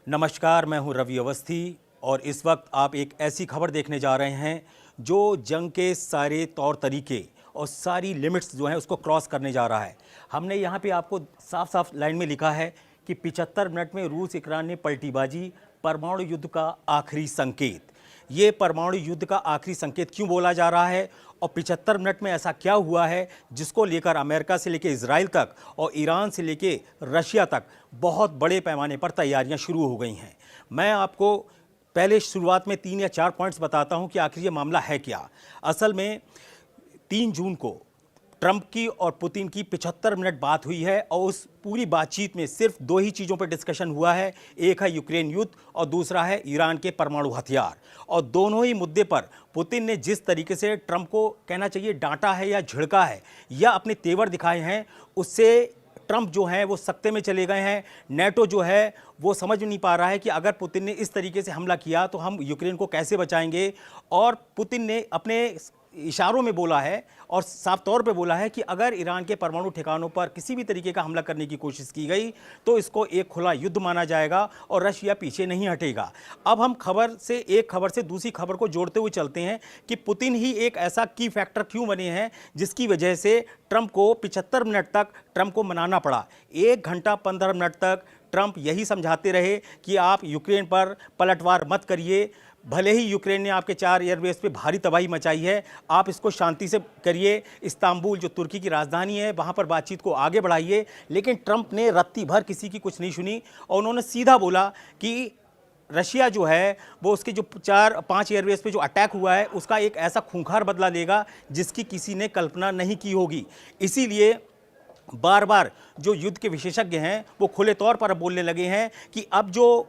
नमस्कार, मैं हूं रवि अवस्थी और इस वक्त आप एक ऐसी खबर देखने जा रहे हैं जो जंग के सारे तौर तरीके और सारी लिमिट्स जो हैं उसको क्रॉस करने जा रहा है। हमने यहाँ पे आपको साफ साफ लाइन में लिखा है कि 75 मिनट में रूस यूक्रेन ने पलटीबाजी, परमाणु युद्ध का आखिरी संकेत। ये परमाणु युद्ध का आखिरी संकेत क्यों बोला जा रहा है और 75 मिनट में ऐसा क्या हुआ है जिसको लेकर अमेरिका से लेकर इजराइल तक और ईरान से लेकर रशिया तक बहुत बड़े पैमाने पर तैयारियां शुरू हो गई हैं। मैं आपको पहले शुरुआत में 3 या 4 पॉइंट्स बताता हूं कि आखिर ये मामला है क्या। असल में 3 जून को ट्रंप की और पुतिन की 75 मिनट बात हुई है और उस पूरी बातचीत में सिर्फ 2 ही चीज़ों पर डिस्कशन हुआ है। एक है यूक्रेन युद्ध और दूसरा है ईरान के परमाणु हथियार। और दोनों ही मुद्दे पर पुतिन ने जिस तरीके से ट्रंप को कहना चाहिए डांटा है या झिड़का है या अपने तेवर दिखाए हैं, उससे ट्रंप जो है वो सकते में चले गए हैं। नेटो जो है वो समझ नहीं पा रहा है कि अगर पुतिन ने इस तरीके से हमला किया तो हम यूक्रेन को कैसे बचाएंगे। और पुतिन ने अपने इशारों में बोला है और साफ तौर पे बोला है कि अगर ईरान के परमाणु ठिकानों पर किसी भी तरीके का हमला करने की कोशिश की गई तो इसको एक खुला युद्ध माना जाएगा और रशिया पीछे नहीं हटेगा। अब हम एक खबर से दूसरी खबर को जोड़ते हुए चलते हैं कि पुतिन ही एक ऐसा की फैक्टर क्यों बने हैं जिसकी वजह से ट्रंप को 75 मिनट तक ट्रंप को मनाना पड़ा। 1 घंटा 15 मिनट तक ट्रंप यही समझाते रहे कि आप यूक्रेन पर पलटवार मत करिए। भले ही यूक्रेन ने आपके 4 एयरबेस पे भारी तबाही मचाई है, आप इसको शांति से करिए। इस्तांबुल जो तुर्की की राजधानी है वहाँ पर बातचीत को आगे बढ़ाइए। लेकिन ट्रंप ने रत्ती भर किसी की कुछ नहीं सुनी और उन्होंने सीधा बोला कि रशिया जो है वो उसके जो 4-5 एयरबेस पे जो अटैक हुआ है उसका एक ऐसा खूंखार बदला लेगा जिसकी किसी ने कल्पना नहीं की होगी। इसीलिए बार बार जो युद्ध के विशेषज्ञ हैं वो खुले तौर पर बोलने लगे हैं कि अब जो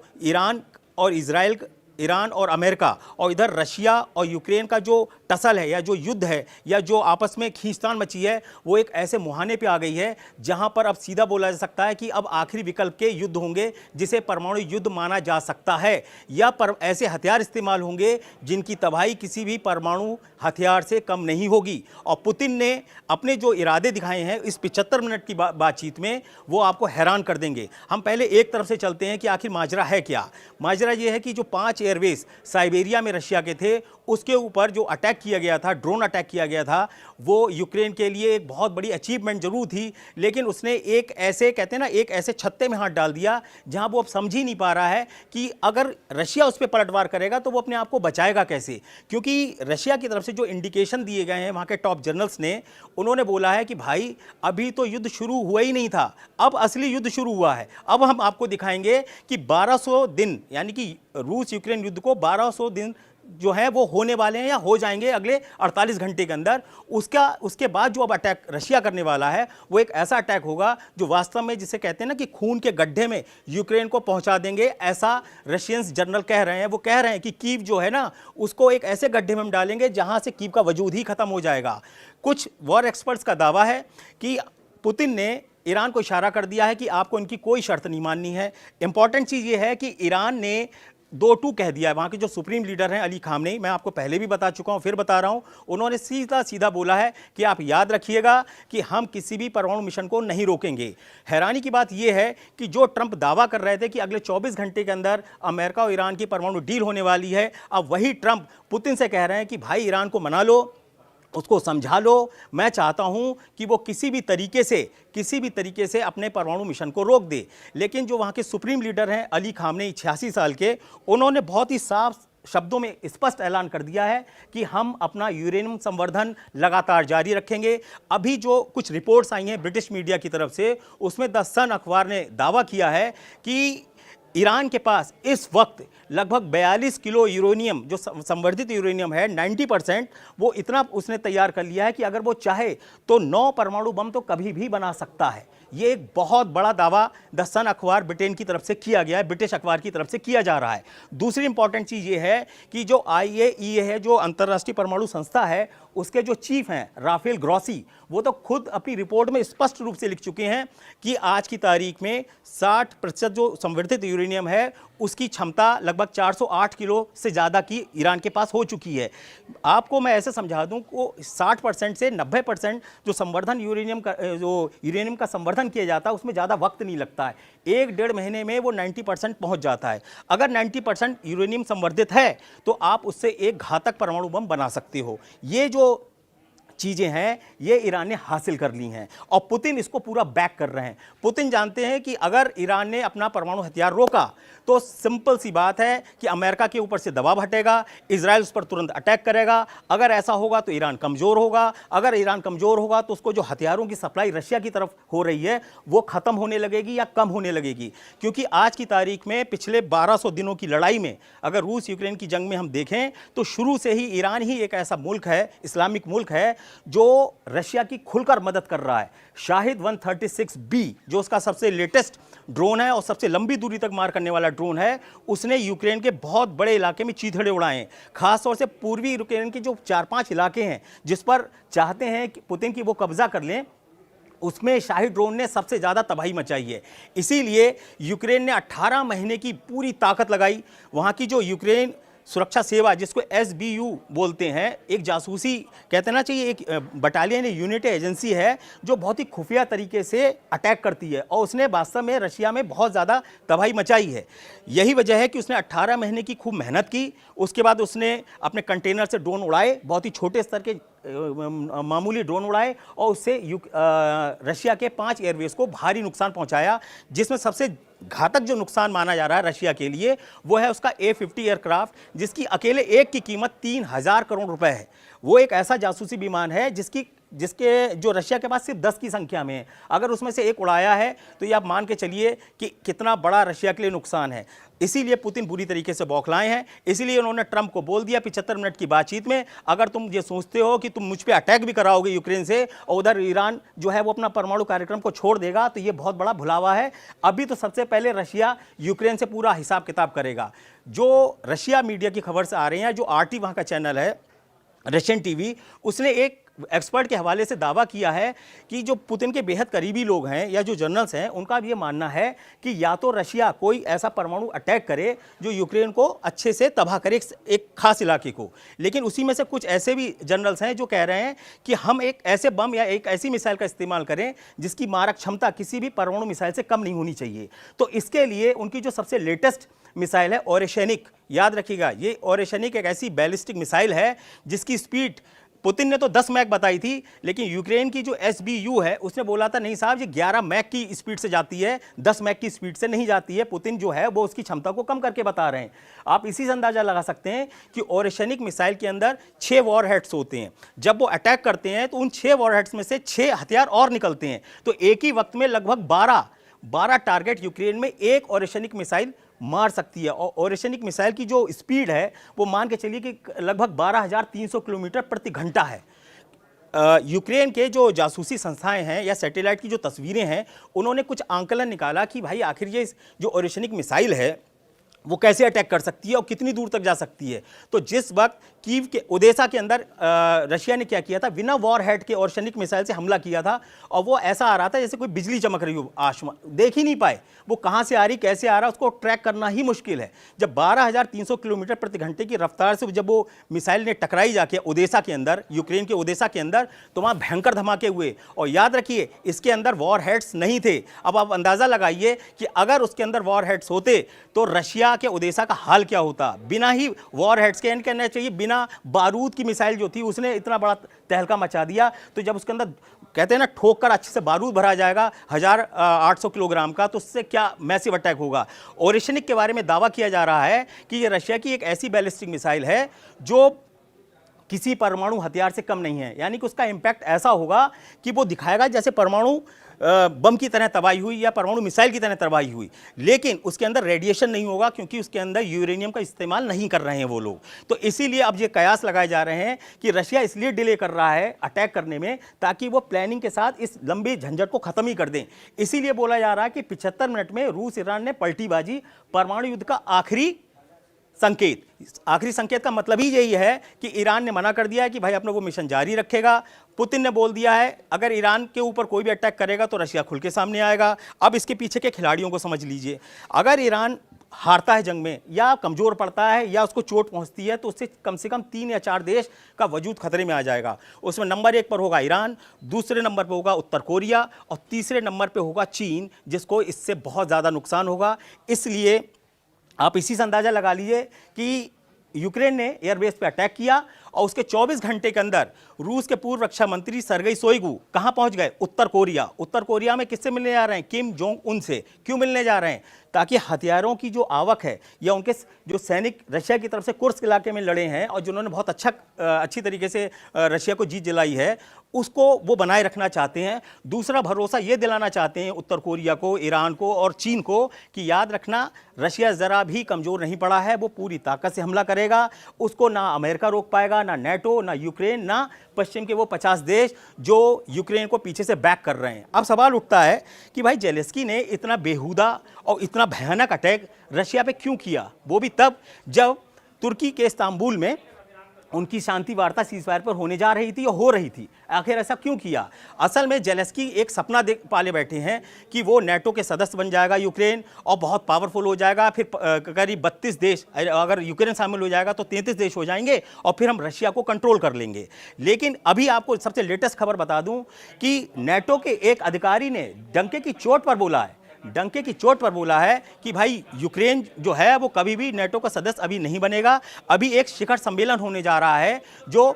ईरान और अमेरिका और इधर रशिया और यूक्रेन का जो टसल है या जो युद्ध है या जो आपस में खींचतान मची है वो एक ऐसे मुहाने पे आ गई है जहां पर अब सीधा बोला जा सकता है कि अब आखिरी विकल्प के युद्ध होंगे जिसे परमाणु युद्ध माना जा सकता है या ऐसे हथियार इस्तेमाल होंगे जिनकी तबाही किसी भी परमाणु हथियार से कम नहीं होगी। और पुतिन ने अपने जो इरादे दिखाए हैं इस 75 मिनट की बातचीत में वो आपको हैरान कर देंगे। हम पहले एक तरफ से चलते हैं कि आखिर माजरा है क्या। माजरा ये है कि जो 5 एयरबेस साइबेरिया में रशिया के थे उसके ऊपर जो अटैक किया गया था, ड्रोन अटैक किया गया था, वो यूक्रेन के लिए एक बहुत बड़ी अचीवमेंट जरूर थी। लेकिन उसने एक ऐसे कहते हैं ना एक ऐसे छत्ते में हाथ डाल दिया जहां वो अब समझ ही नहीं पा रहा है कि अगर रशिया उस पर पलटवार करेगा तो वो अपने आप को बचाएगा कैसे। क्योंकि रशिया की तरफ से जो इंडिकेशन दिए गए हैं वहां के टॉप जनरल्स ने, उन्होंने बोला है कि भाई अभी तो युद्ध शुरू हुआ ही नहीं था, अब असली युद्ध शुरू हुआ है। अब हम आपको दिखाएंगे कि 1200 दिन यानी कि रूस यूक्रेन युद्ध को 1200 दिन जो है वो होने वाले हैं या हो जाएंगे अगले 48 घंटे के अंदर। उसके बाद जो अब अटैक रशिया करने वाला है वो एक ऐसा अटैक होगा जो वास्तव में जिसे कहते हैं ना कि खून के गड्ढे में यूक्रेन को पहुंचा देंगे, ऐसा रशियंस जनरल कह रहे हैं। वो कह रहे हैं कि कीव जो है ना उसको एक ऐसे गड्ढे में हम डालेंगे जहां से कीव का वजूद ही खत्म हो जाएगा। कुछ वॉर एक्सपर्ट्स का दावा है कि पुतिन ने ईरान को इशारा कर दिया है कि आपको इनकी कोई शर्त नहीं माननी है। इंपॉर्टेंट चीज़ ये है कि ईरान ने 2-2 कह दिया है। वहाँ के जो सुप्रीम लीडर हैं अली खामनेई, मैं आपको पहले भी बता चुका हूँ फिर बता रहा हूँ, उन्होंने सीधा बोला है कि आप याद रखिएगा कि हम किसी भी परमाणु मिशन को नहीं रोकेंगे। हैरानी की बात यह है कि जो ट्रंप दावा कर रहे थे कि अगले 24 घंटे के अंदर अमेरिका और ईरान की परमाणु डील होने वाली है, अब वही ट्रंप पुतिन से कह रहे हैं कि भाई ईरान को मना लो, उसको समझा लो। मैं चाहता हूं कि वो किसी भी तरीके से अपने परमाणु मिशन को रोक दे। लेकिन जो वहां के सुप्रीम लीडर हैं अली खामनेई 86 साल के, उन्होंने बहुत ही साफ शब्दों में स्पष्ट ऐलान कर दिया है कि हम अपना यूरेनियम संवर्धन लगातार जारी रखेंगे। अभी जो कुछ रिपोर्ट्स आई हैं ब्रिटिश मीडिया की तरफ से, उसमें द सन अखबार ने दावा किया है कि ईरान के पास इस वक्त लगभग 42 किलो यूरेनियम जो संवर्धित यूरेनियम है 90%, वो इतना उसने तैयार कर लिया है कि अगर वो चाहे तो 9 परमाणु बम तो कभी भी बना सकता है। ये एक बहुत बड़ा दावा द सन अखबार ब्रिटेन की तरफ से किया गया है, ब्रिटिश अखबार की तरफ से किया जा रहा है। दूसरी इंपॉर्टेंट चीज़ ये है कि जो IAEA है, जो अंतर्राष्ट्रीय परमाणु संस्था है, उसके जो चीफ हैं राफेल ग्रॉसी, वो तो खुद अपनी रिपोर्ट में स्पष्ट रूप से लिख चुके हैं कि आज की तारीख में 60% जो संवर्धित यूरेनियम है उसकी क्षमता लगभग लगभग 408 किलो से ज़्यादा की ईरान के पास हो चुकी है। आपको मैं ऐसे समझा दूं को 60% से 90% जो संवर्धन यूरेनियम का संवर्धन किया जाता है उसमें ज़्यादा वक्त नहीं लगता है, 1-1.5 महीने में वो 90% पहुंच जाता है। अगर 90% यूरेनियम संवर्धित है तो आप उससे एक घातक परमाणु बम बना सकते हो। ये जो चीजें हैं ये ईरान ने हासिल कर ली हैं और पुतिन इसको पूरा बैक कर रहे हैं। पुतिन जानते हैं कि अगर ईरान ने अपना परमाणु हथियार रोका तो सिंपल सी बात है कि अमेरिका के ऊपर से दबाव हटेगा, इजराइल उस पर तुरंत अटैक करेगा। अगर ऐसा होगा तो ईरान कमजोर होगा, अगर ईरान कमजोर होगा तो उसको जो हथियारों की सप्लाई रशिया की तरफ हो रही है वो खत्म होने लगेगी या कम होने लगेगी। क्योंकि आज की तारीख में पिछले 1200 दिनों की लड़ाई में अगर रूस यूक्रेन की जंग में हम देखें तो शुरू से ही ईरान ही एक ऐसा मुल्क है, इस्लामिक मुल्क है, जो रशिया की खुलकर मदद कर रहा है। शाहिद 136B जो उसका सबसे लेटेस्ट ड्रोन है और सबसे लंबी दूरी तक मार करने वाला ड्रोन है, उसने यूक्रेन के बहुत बड़े इलाके में चीथड़े उड़ाए हैं। खासतौर से पूर्वी यूक्रेन के जो 4-5 इलाके हैं जिस पर चाहते हैं कि पुतिन की वो कब्जा कर लें, उसमें शाही ड्रोन ने सबसे ज़्यादा तबाही मचाई है। इसीलिए यूक्रेन ने 18 महीने की पूरी ताकत लगाई। वहाँ की जो यूक्रेन सुरक्षा सेवा जिसको SBU बोलते हैं, एक जासूसी कहते ना चाहिए, एक बटालियन यूनिट एजेंसी है जो बहुत ही खुफिया तरीके से अटैक करती है और उसने वास्तव में रशिया में बहुत ज़्यादा तबाही मचाई है। यही वजह है कि उसने 18 महीने की खूब मेहनत की। उसके बाद उसने अपने कंटेनर से ड्रोन उड़ाए, बहुत ही छोटे स्तर के मामूली ड्रोन उड़ाए और उससे रशिया के 5 एयरवेज को भारी नुकसान पहुंचाया। जिसमें सबसे घातक जो नुकसान माना जा रहा है रशिया के लिए वो है उसका A-50 एयरक्राफ्ट, जिसकी अकेले एक की कीमत 3000 करोड़ रुपए है। वो एक ऐसा जासूसी विमान है जिसके जो रशिया के पास सिर्फ 10 की संख्या में है। अगर उसमें से एक उड़ाया है तो ये आप मान के चलिए कि कितना बड़ा रशिया के लिए नुकसान है। इसीलिए पुतिन बुरी तरीके से बौखलाए हैं। इसीलिए उन्होंने ट्रंप को बोल दिया 75 मिनट की बातचीत में, अगर तुम ये सोचते हो कि तुम मुझ पे अटैक भी कराओगे यूक्रेन से और उधर ईरान जो है वो अपना परमाणु कार्यक्रम को छोड़ देगा तो ये बहुत बड़ा भुलावा है। अभी तो सबसे पहले रशिया यूक्रेन से पूरा हिसाब किताब करेगा। जो रशिया मीडिया की खबर से आ रही है, जो RT वहाँ का चैनल है रशियन टीवी, उसने एक एक्सपर्ट के हवाले से दावा किया है कि जो पुतिन के बेहद करीबी लोग हैं या जो जर्नल्स हैं उनका भी ये मानना है कि या तो रशिया कोई ऐसा परमाणु अटैक करे जो यूक्रेन को अच्छे से तबाह करे एक खास इलाके को, लेकिन उसी में से कुछ ऐसे भी जर्नल्स हैं जो कह रहे हैं कि हम एक ऐसे बम या एक ऐसी मिसाइल का इस्तेमाल करें जिसकी मारक क्षमता किसी भी परमाणु मिसाइल से कम नहीं होनी चाहिए। तो इसके लिए उनकी जो सबसे लेटेस्ट मिसाइल है ओरेशेनिक, याद रखिएगा ये ओरेशेनिक एक ऐसी बैलिस्टिक मिसाइल है जिसकी स्पीड पुतिन ने तो 10 मैक बताई थी, लेकिन यूक्रेन की जो SBU है उसने बोला था नहीं साहब ये 11 मैक की स्पीड से जाती है, 10 मैक की स्पीड से नहीं जाती है। पुतिन जो है वो उसकी क्षमता को कम करके बता रहे हैं। आप इसी से अंदाजा लगा सकते हैं कि ओरेशेनिक मिसाइल के अंदर 6 वॉरहेड्स होते हैं। जब वो अटैक करते हैं तो उन 6 वॉरहेड्स में से 6 हथियार और निकलते हैं, तो एक ही वक्त में लगभग 12 टारगेट यूक्रेन में एक ओरेशेनिक मिसाइल मार सकती है। और ओरेशेनिक मिसाइल की जो स्पीड है वो मान के चलिए कि लगभग 12,300 किलोमीटर प्रति घंटा है। यूक्रेन के जो जासूसी संस्थाएं हैं या सैटेलाइट की जो तस्वीरें हैं उन्होंने कुछ आंकलन निकाला कि भाई आखिर ये जो ओरेशेनिक मिसाइल है वो कैसे अटैक कर सकती है और कितनी दूर तक जा सकती है। तो जिस वक्त कीव के ओदेसा के अंदर रशिया ने क्या किया था, बिना वॉरहेड के ओरेशेनिक मिसाइल से हमला किया था और वो ऐसा आ रहा था जैसे कोई बिजली चमक रही हो, आसमान देख ही नहीं पाए वो कहाँ से आ रही कैसे आ रहा उसको ट्रैक करना ही मुश्किल है। जब 12,300 किलोमीटर प्रति घंटे की रफ्तार से जब वो मिसाइल ने टकराई जाके ओदेसा के अंदर, यूक्रेन के ओदेसा के अंदर, तो वहाँ भयंकर धमाके हुए। और याद रखिए इसके अंदर वॉरहेड्स नहीं थे। अब आप अंदाज़ा लगाइए कि अगर उसके अंदर वॉरहेड्स होते तो रशिया के ओदेसा का हाल क्या होता। बिना ही वॉरहेड्स के, एंड कहना चाहिए बिना बारूद की मिसाइल जो थी उसने इतना बड़ा तहलका मचा दिया। तो जब उसके अंदर कहते हैं ना ठोक कर अच्छे से बारूद भरा जाएगा 1800 किलोग्राम का, तो उससे क्या मैसिव अटैक होगा। ओरेशेनिक के बारे में दावा किया जा रहा है कि यह रशिया की एक ऐसी बैलिस्टिक मिसाइल है जो किसी परमाणु हथियार से कम नहीं है। यानी कि उसका इंपैक्ट ऐसा होगा कि वो दिखाएगा जैसे परमाणु बम की तरह तबाही हुई या परमाणु मिसाइल की तरह तबाही हुई, लेकिन उसके अंदर रेडिएशन नहीं होगा क्योंकि उसके अंदर यूरेनियम का इस्तेमाल नहीं कर रहे हैं वो लोग। तो इसीलिए अब ये कयास लगाए जा रहे हैं कि रशिया इसलिए डिले कर रहा है अटैक करने में ताकि वो प्लानिंग के साथ इस लंबे झंझट को खत्म ही कर दें। इसीलिए बोला जा रहा है कि 75 मिनट में रूस ईरान ने पलटीबाजी, परमाणु युद्ध का आखिरी संकेत। आखिरी संकेत का मतलब ही यही है कि ईरान ने मना कर दिया है कि भाई अपना वो मिशन जारी रखेगा। पुतिन ने बोल दिया है अगर ईरान के ऊपर कोई भी अटैक करेगा तो रशिया खुल के सामने आएगा। अब इसके पीछे के खिलाड़ियों को समझ लीजिए। अगर ईरान हारता है जंग में या कमज़ोर पड़ता है या उसको चोट पहुंचती है तो उससे कम से कम 3 या 4 देश का वजूद खतरे में आ जाएगा। उसमें नंबर 1 पर होगा ईरान, दूसरे नंबर पर होगा उत्तर कोरिया और तीसरे नंबर पर होगा चीन, जिसको इससे बहुत ज़्यादा नुकसान होगा। इसलिए आप इसी से अंदाज़ा लगा लीजिए कि यूक्रेन ने एयरबेस पर अटैक किया और उसके 24 घंटे के अंदर रूस के पूर्व रक्षा मंत्री सर्गेई शोइगु कहां पहुंच गए? उत्तर कोरिया। उत्तर कोरिया में किससे मिलने जा रहे हैं? किम जोंग उन से। क्यों मिलने जा रहे हैं? ताकि हथियारों की जो आवक है या उनके जो सैनिक रशिया की तरफ से कुर्स्क इलाके में लड़े हैं और जिन्होंने बहुत अच्छी तरीके से रशिया को जीत दिलाई है, उसको वो बनाए रखना चाहते हैं। दूसरा भरोसा ये दिलाना चाहते हैं उत्तर कोरिया को, ईरान को और चीन को कि याद रखना रशिया ज़रा भी कमज़ोर नहीं पड़ा है, वो पूरी ताकत से हमला करेगा। उसको ना अमेरिका रोक पाएगा, ना नेटो, ना यूक्रेन, ना पश्चिम के वो 50 देश जो यूक्रेन को पीछे से बैक कर रहे हैं। अब सवाल उठता है कि भाई जेलेंस्की ने इतना बेहुदा और इतना भयानक अटैक रशिया पे क्यों किया? वो भी तब जब तुर्की के इस्तांबुल में उनकी शांति वार्ता सीज़फायर पर होने जा रही थी और हो रही थी। आखिर ऐसा क्यों किया? असल में जेलेंस्की एक सपना देख पाले बैठे हैं कि वो नेटो के सदस्य बन जाएगा यूक्रेन और बहुत पावरफुल हो जाएगा। फिर करीब 32 देश, अगर यूक्रेन शामिल हो जाएगा तो 33 देश हो जाएंगे और फिर हम रशिया को कंट्रोल कर लेंगे। लेकिन अभी आपको सबसे लेटेस्ट खबर बता दूं कि नेटो के एक अधिकारी ने डंके की चोट पर बोला है कि भाई यूक्रेन जो है वो कभी भी नेटो का सदस्य अभी नहीं बनेगा। अभी एक शिखर सम्मेलन होने जा रहा है जो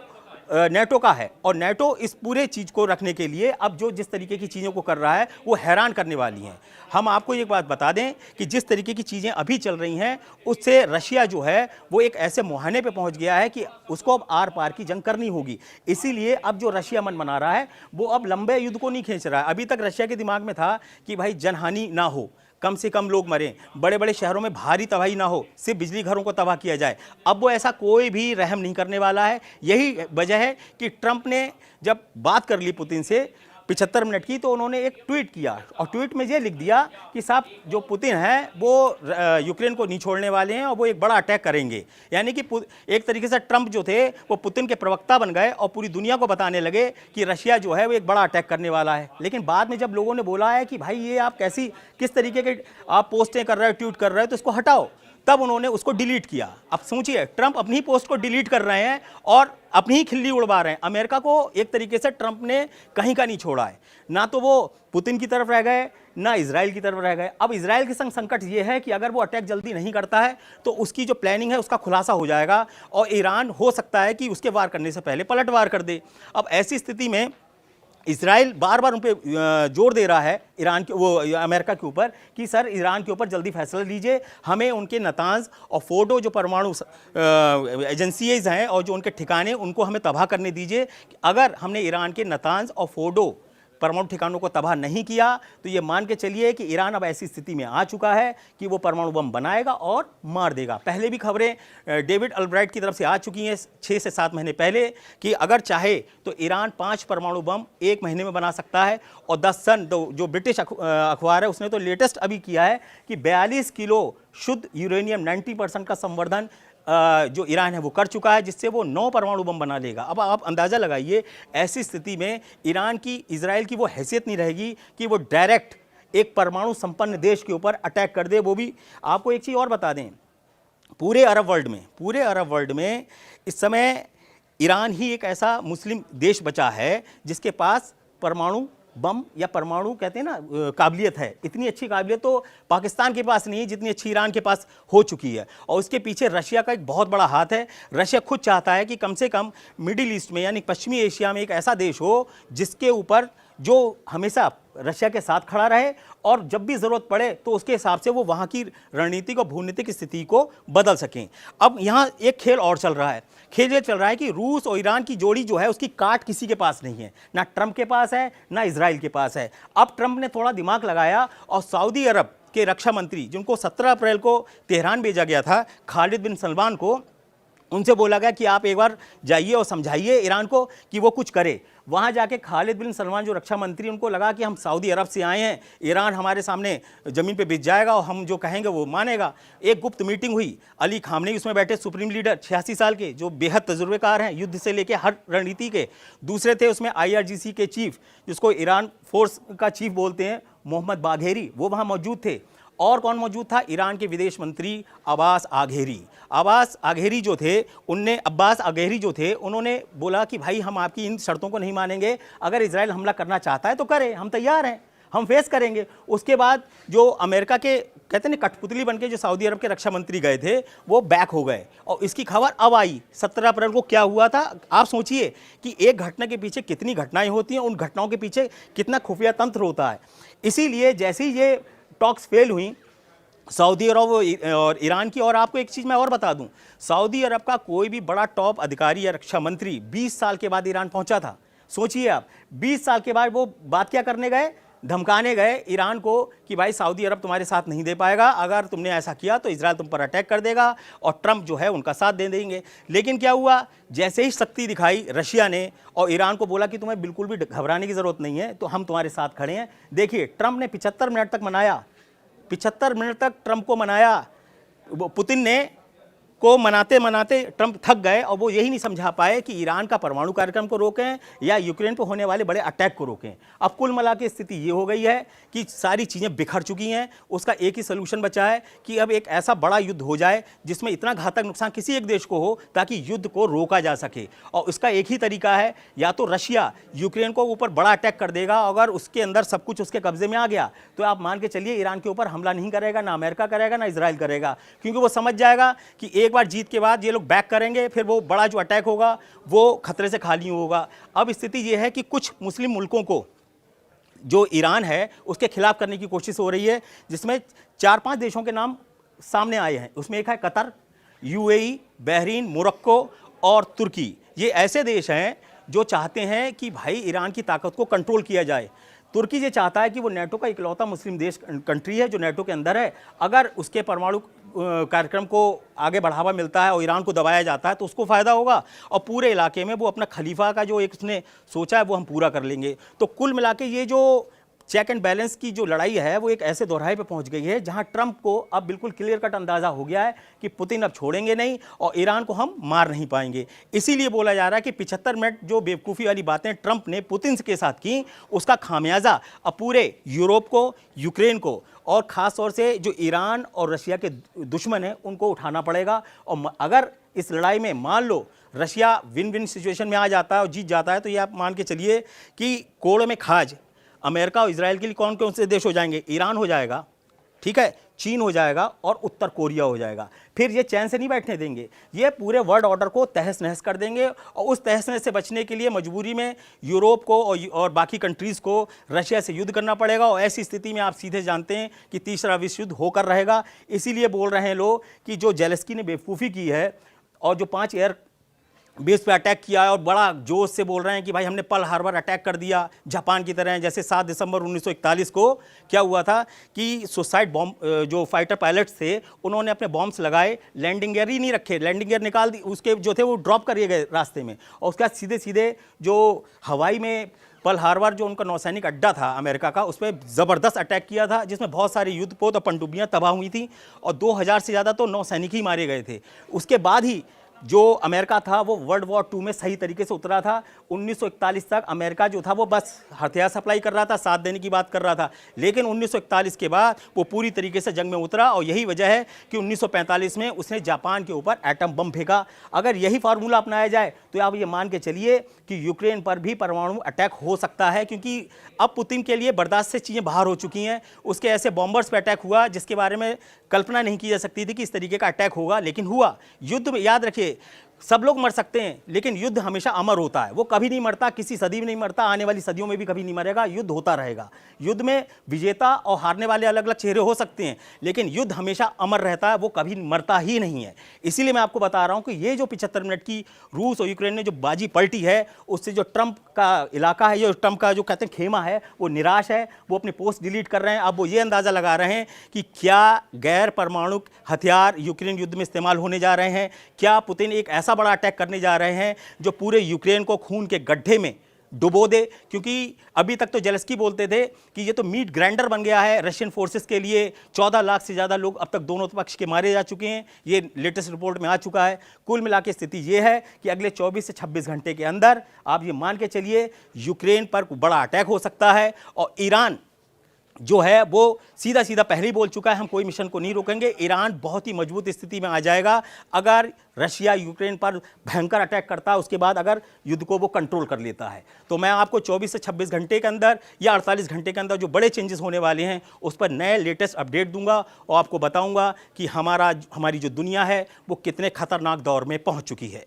नेटो का है और नेटो इस पूरे चीज़ को रखने के लिए अब जो जिस तरीके की चीज़ों को कर रहा है वो हैरान करने वाली हैं। हम आपको एक बात बता दें कि जिस तरीके की चीज़ें अभी चल रही हैं उससे रशिया जो है वो एक ऐसे मुहाने पे पहुंच गया है कि उसको अब आर पार की जंग करनी होगी। इसीलिए अब जो रशिया मन बना रहा है वो अब लंबे युद्ध को नहीं खींच रहा है। अभी तक रशिया के दिमाग में था कि भाई जनहानि ना हो, कम से कम लोग मरें, बड़े बड़े शहरों में भारी तबाही ना हो, सिर्फ बिजली घरों को तबाह किया जाए। अब वो ऐसा कोई भी रहम नहीं करने वाला है। यही वजह है कि ट्रंप ने जब बात कर ली पुतिन से 75 मिनट की तो उन्होंने एक ट्वीट किया और ट्वीट में ये लिख दिया कि साहब जो पुतिन है वो यूक्रेन को नहीं छोड़ने वाले हैं और वो एक बड़ा अटैक करेंगे। यानी कि एक तरीके से ट्रंप जो थे वो पुतिन के प्रवक्ता बन गए और पूरी दुनिया को बताने लगे कि रशिया जो है वो एक बड़ा अटैक करने वाला है। लेकिन बाद में जब लोगों ने बोला है कि भाई ये आप किस तरीके के आप पोस्टें कर रहे हो, ट्वीट कर रहे हो, तो इसको हटाओ, तब उन्होंने उसको डिलीट किया। अब सोचिए ट्रंप अपनी पोस्ट को डिलीट कर रहे हैं और अपनी ही खिल्ली उड़वा रहे हैं। अमेरिका को एक तरीके से ट्रंप ने कहीं का नहीं छोड़ा है, ना तो वो पुतिन की तरफ रह गए ना इजराइल की तरफ रह गए। अब इजराइल के संग संकट ये है कि अगर वो अटैक जल्दी नहीं करता है तो उसकी जो प्लानिंग है उसका खुलासा हो जाएगा और ईरान हो सकता है कि उसके वार करने से पहले पलटवार कर दे। अब ऐसी स्थिति में इजराइल बार बार उन पर जोर दे रहा है अमेरिका के ऊपर कि सर ईरान के ऊपर जल्दी फैसला लीजिए, हमें उनके नतांज और फोर्डो जो परमाणु एजेंसीज हैं और जो उनके ठिकाने उनको हमें तबाह करने दीजिए। अगर हमने ईरान के नतांज और फोर्डो परमाणु ठिकानों को तबाह नहीं किया तो ये मान के चलिए कि ईरान अब ऐसी स्थिति में आ चुका है कि वो परमाणु बम बनाएगा और मार देगा। पहले भी खबरें डेविड अल्ब्राइट की तरफ से आ चुकी हैं 6 से 7 महीने पहले कि अगर चाहे तो ईरान 5 परमाणु बम 1 महीने में बना सकता है। और द सन जो ब्रिटिश अखबार है उसने तो लेटेस्ट अभी किया है कि 42 किलो शुद्ध यूरेनियम 90% का संवर्धन जो ईरान है वो कर चुका है, जिससे वो 9 परमाणु बम बना लेगा। अब आप अंदाज़ा लगाइए ऐसी स्थिति में ईरान की इजराइल की वो हैसियत नहीं रहेगी कि वो डायरेक्ट एक परमाणु संपन्न देश के ऊपर अटैक कर दे। वो भी आपको एक चीज़ और बता दें, पूरे अरब वर्ल्ड में इस समय ईरान ही एक ऐसा मुस्लिम देश बचा है जिसके पास परमाणु बम या परमाणु कहते हैं ना काबिलियत है। इतनी अच्छी काबिलियत तो पाकिस्तान के पास नहीं है जितनी अच्छी ईरान के पास हो चुकी है। और उसके पीछे रशिया का एक बहुत बड़ा हाथ है। रशिया खुद चाहता है कि कम से कम मिडिल ईस्ट में यानी पश्चिमी एशिया में एक ऐसा देश हो जिसके ऊपर जो हमेशा रशिया के साथ खड़ा रहे और जब भी ज़रूरत पड़े तो उसके हिसाब से वो वहाँ की रणनीतिक और भूनीतिक स्थिति को बदल सकें। अब यहाँ एक खेल और चल रहा है। खेल ये चल रहा है कि रूस और ईरान की जोड़ी जो है उसकी काट किसी के पास नहीं है, ना ट्रंप के पास है ना इजराइल के पास है। अब ट्रंप ने थोड़ा दिमाग लगाया और सऊदी अरब के रक्षा मंत्री जिनको 17 अप्रैल को तेहरान भेजा गया था, खालिद बिन सलमान को, उनसे बोला गया कि आप एक बार जाइए और समझाइए ईरान को कि वो कुछ करे। वहाँ जाके खालिद बिन सलमान जो रक्षा मंत्री, उनको लगा कि हम सऊदी अरब से आए हैं, ईरान हमारे सामने ज़मीन पे बिछ जाएगा और हम जो कहेंगे वो मानेगा। एक गुप्त मीटिंग हुई, अली खामनेई उसमें बैठे, सुप्रीम लीडर 86 साल के जो बेहद तजुर्बेकार हैं युद्ध से लेके हर रणनीति के। दूसरे थे उसमें IRGC के चीफ जिसको ईरान फोर्स का चीफ बोलते हैं, मोहम्मद बाघेरी, वो वहाँ मौजूद थे। और कौन मौजूद था? ईरान के विदेश मंत्री अब्बास आघेरी जो थे, उन्होंने बोला कि भाई हम आपकी इन शर्तों को नहीं मानेंगे, अगर इजराइल हमला करना चाहता है तो करे, हम तैयार हैं, हम फेस करेंगे। उसके बाद जो अमेरिका के कहते हैं कठपुतली बनके जो सऊदी अरब के रक्षा मंत्री गए थे वो बैक हो गए, और इसकी खबर अब आई 17 अप्रैल को। क्या हुआ था आप सोचिए कि एक घटना के पीछे कितनी घटनाएं होती हैं, उन घटनाओं के पीछे कितना खुफिया तंत्र होता है। इसीलिए जैसे ही ये टॉक्स फेल हुई सऊदी अरब और ईरान की, और आपको एक चीज़ मैं और बता दूं, सऊदी अरब का कोई भी बड़ा टॉप अधिकारी या रक्षा मंत्री 20 साल के बाद ईरान पहुंचा था। सोचिए आप, 20 साल के बाद वो बात क्या करने गए? धमकाने गए ईरान को कि भाई सऊदी अरब तुम्हारे साथ नहीं दे पाएगा, अगर तुमने ऐसा किया तो इजराइल तुम पर अटैक कर देगा, और ट्रंप जो है उनका साथ दे देंगे। लेकिन क्या हुआ? जैसे ही शक्ति दिखाई रशिया ने और ईरान को बोला कि तुम्हें बिल्कुल भी घबराने की ज़रूरत नहीं है, तो हम तुम्हारे साथ खड़े हैं। देखिए ट्रंप ने 75 मिनट तक मनाया, 75 मिनट तक ट्रंप को मनाया। पुतिन ने को मनाते मनाते ट्रंप थक गए, और वो यही नहीं समझा पाए कि ईरान का परमाणु कार्यक्रम को रोकें या यूक्रेन पर होने वाले बड़े अटैक को रोकें। अब कुल मिला के स्थिति ये हो गई है कि सारी चीज़ें बिखर चुकी हैं। उसका एक ही सलूशन बचा है कि अब एक ऐसा बड़ा युद्ध हो जाए जिसमें इतना घातक नुकसान किसी एक देश को हो ताकि युद्ध को रोका जा सके, और उसका एक ही तरीका है, या तो रशिया यूक्रेन को ऊपर बड़ा अटैक कर देगा, अगर उसके अंदर सब कुछ उसके कब्जे में आ गया तो आप मान के चलिए ईरान के ऊपर हमला नहीं करेगा, ना अमेरिका करेगा ना इजराइल करेगा, क्योंकि वो समझ जाएगा कि एक बार जीत के बाद ये लोग बैक करेंगे, फिर वो बड़ा जो अटैक होगा वो खतरे से खाली होगा। अब स्थिति ये है कि कुछ मुस्लिम मुल्कों को जो ईरान है उसके खिलाफ करने की कोशिश हो रही है, जिसमें 4-5 देशों के नाम सामने आए हैं। उसमें एक है कतर, यूएई, बहरीन, मोरक्को और तुर्की। ये ऐसे देश हैं जो चाहते हैं कि भाई ईरान की ताकत को कंट्रोल किया जाए। तुर्की ये चाहता है कि वो नेटो का इकलौता मुस्लिम देश कंट्री है जो नेटो के अंदर है, अगर उसके परमाणु कार्यक्रम को आगे बढ़ावा मिलता है और ईरान को दबाया जाता है तो उसको फ़ायदा होगा, और पूरे इलाके में वो अपना खलीफा का जो एक उसने सोचा है वो हम पूरा कर लेंगे। तो कुल मिला के ये जो चेक एंड बैलेंस की जो लड़ाई है वो एक ऐसे दोहराए पे पहुंच गई है जहां ट्रंप को अब बिल्कुल क्लियर कट अंदाज़ा हो गया है कि पुतिन अब छोड़ेंगे नहीं और ईरान को हम मार नहीं पाएंगे। इसीलिए बोला जा रहा है कि 75 मिनट जो बेवकूफ़ी वाली बातें ट्रंप ने पुतिन के साथ की, उसका खामियाजा अब पूरे यूरोप को, यूक्रेन को, और ख़ास तौर से जो ईरान और रशिया के दुश्मन हैं उनको उठाना पड़ेगा। और अगर इस लड़ाई में मान लो रशिया विन विन सिचुएशन में आ जाता है और जीत जाता है, तो ये आप मान के चलिए कि कोड़ में खाज अमेरिका और इजराइल के लिए कौन कौन से देश हो जाएंगे? ईरान हो जाएगा, ठीक है, चीन हो जाएगा और उत्तर कोरिया हो जाएगा। फिर ये चैन से नहीं बैठने देंगे, ये पूरे वर्ल्ड ऑर्डर को तहस नहस कर देंगे, और उस तहस नहस से बचने के लिए मजबूरी में यूरोप को और बाकी कंट्रीज़ को रशिया से युद्ध करना पड़ेगा। और ऐसी स्थिति में आप सीधे जानते हैं कि तीसरा विश्व युद्ध होकर रहेगा। इसीलिए बोल रहे हैं लोग कि जो जेलेंस्की ने बेवकूफ़ी की है और जो 5 एयर बेस पे अटैक किया है, और बड़ा जोश से बोल रहे हैं कि भाई हमने पर्ल हार्बर अटैक कर दिया जापान की तरह। जैसे 7 दिसंबर 1941 को क्या हुआ था कि सुसाइड बॉम्ब, जो फाइटर पायलट्स थे उन्होंने अपने बॉम्ब्स लगाए, लैंडिंग गियर ही नहीं रखे, लैंडिंग गियर निकाल दी, उसके जो थे वो ड्रॉप करिए गए रास्ते में, और उसके बाद सीधे सीधे जो हवाई में पर्ल हार्बर जो उनका नौसैनिक अड्डा था अमेरिका का, उस पर ज़बरदस्त अटैक किया था जिसमें बहुत सारे युद्धपोत और पनडुब्बियाँ तबाह हुई थी, और 2000 से ज़्यादा तो नौसैनिक ही मारे गए थे। उसके बाद ही जो अमेरिका था वो वर्ल्ड वॉर 2 में सही तरीके से उतरा था। 1941 तक अमेरिका जो था वो बस हथियार सप्लाई कर रहा था, साथ देने की बात कर रहा था, लेकिन 1941 के बाद वो पूरी तरीके से जंग में उतरा, और यही वजह है कि 1945 में उसने जापान के ऊपर एटम बम फेंका। अगर यही फार्मूला अपनाया जाए तो आप ये मान के चलिए कि यूक्रेन पर भी परमाणु अटैक हो सकता है, क्योंकि अब पुतिन के लिए बर्दाश्त से चीज़ें बाहर हो चुकी हैं। उसके ऐसे बॉम्बर्स पर अटैक हुआ जिसके बारे में कल्पना नहीं की जा सकती थी कि इस तरीके का अटैक होगा, लेकिन हुआ। युद्ध में याद रखिए सब लोग मर सकते हैं, लेकिन युद्ध हमेशा अमर होता है, वो कभी नहीं मरता, किसी सदी में नहीं मरता, आने वाली सदियों में भी कभी नहीं मरेगा। युद्ध होता रहेगा। युद्ध में विजेता और हारने वाले अलग अलग चेहरे हो सकते हैं, लेकिन युद्ध हमेशा अमर रहता है, वो कभी मरता ही नहीं है। इसीलिए मैं आपको बता रहा हूं कि ये जो 75 मिनट की रूस और यूक्रेन ने जो बाजी पलटी है, उससे जो ट्रंप का इलाका है, जो ट्रंप का जो कहते हैं खेमा है, वो निराश है, वो अपने पोस्ट डिलीट कर रहे हैं। अब वो ये अंदाज़ा लगा रहे हैं कि क्या गैर परमाणु हथियार यूक्रेन युद्ध में इस्तेमाल होने जा रहे हैं, क्या पुतिन एक ऐसा बड़ा अटैक करने जा रहे हैं जो पूरे यूक्रेन को खून के गड्ढे में डुबो दे। क्योंकि अभी तक तो जेलेंस्की बोलते थे कि ये तो मीट ग्राइंडर बन गया है रशियन फोर्सेस के लिए, 14 लाख से ज़्यादा लोग अब तक दोनों पक्ष के मारे जा चुके हैं, ये लेटेस्ट रिपोर्ट में आ चुका है। कुल मिला के स्थिति ये है कि अगले 24 से 26 घंटे के अंदर आप ये मान के चलिए यूक्रेन पर बड़ा अटैक हो सकता है, और ईरान जो है वो सीधा सीधा पहले ही बोल चुका है, हम कोई मिशन को नहीं रोकेंगे। ईरान बहुत ही मजबूत स्थिति में आ जाएगा अगर रशिया यूक्रेन पर भयंकर अटैक करता है, उसके बाद अगर युद्ध को वो कंट्रोल कर लेता है। तो मैं आपको 24 से 26 घंटे के अंदर या 48 घंटे के अंदर जो बड़े चेंजेस होने वाले हैं उस पर नए लेटेस्ट अपडेट दूंगा और आपको बताऊंगा कि हमारी जो दुनिया है वो कितने खतरनाक दौर में पहुंच चुकी है।